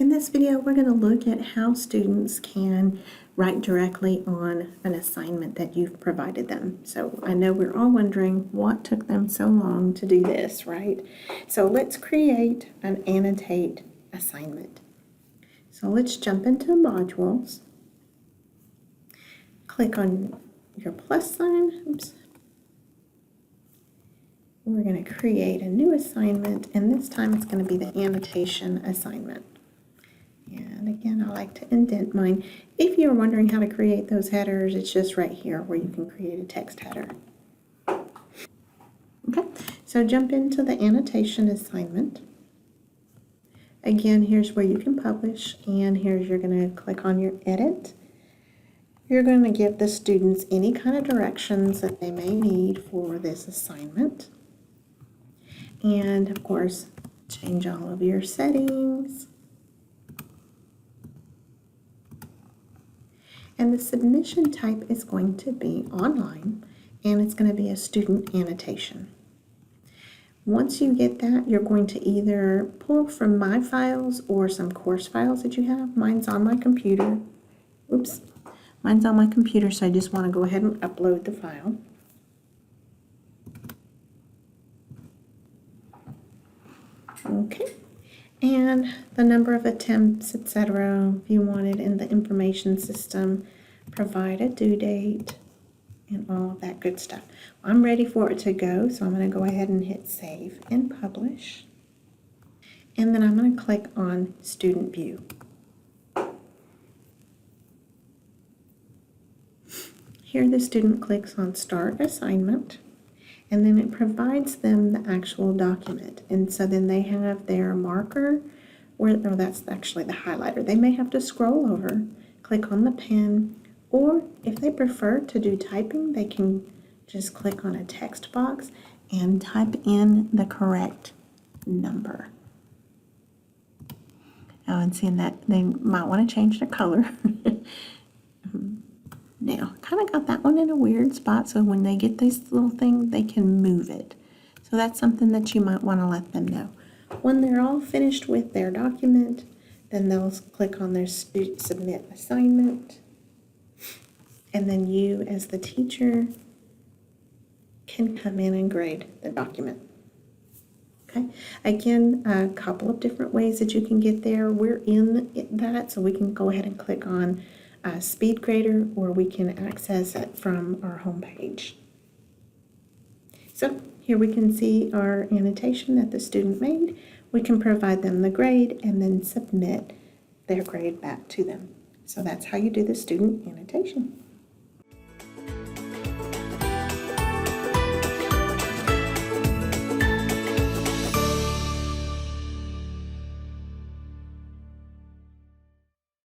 In this video, we're going to look at how students can write directly on an assignment that you've provided them. So I know we're all wondering what took them so long to do this, right? So let's create an annotate assignment. So let's jump into modules. Click on your plus sign. Oops. We're going to create a new assignment, and this time it's going to be the annotation assignment. And again, I like to indent mine. If you're wondering how to create those headers, it's just right here where you can create a text header. Okay, so jump into the annotation assignment. Again, here's where you can publish, and here's you're going to click on your edit. You're going to give the students any kind of directions that they may need for this assignment. And of course, change all of your settings. And the submission type is going to be online, and it's going to be a student annotation. Once you get that, you're going to either pull from my files or some course files that you have. Mine's on my computer. Oops. Mine's on my computer, so I just want to go ahead and upload the file. Okay. And the number of attempts, etc. if you want it in the information system, provide a due date, and all of that good stuff. I'm ready for it to go, so I'm going to go ahead and hit save and publish. And then I'm going to click on Student View. Here the student clicks on Start Assignment, and then it provides them the actual document. And so then they have their marker, or that's actually the highlighter. They may have to scroll over, click on the pen, or if they prefer to do typing, they can just click on a text box and type in the correct number. Oh, and seeing that they might want to change the color. Now, kind of got that one in a weird spot, so when they get this little thing, they can move it. So that's something that you might want to let them know. When they're all finished with their document, then they'll click on their Submit Assignment, and then you, as the teacher, can come in and grade the document. Okay, again, a couple of different ways that you can get there. We're in that, so we can go ahead and click on Speed Grader, or we can access it from our home page. So here we can see our annotation that the student made. We can provide them the grade and then submit their grade back to them. So that's how you do the student annotation.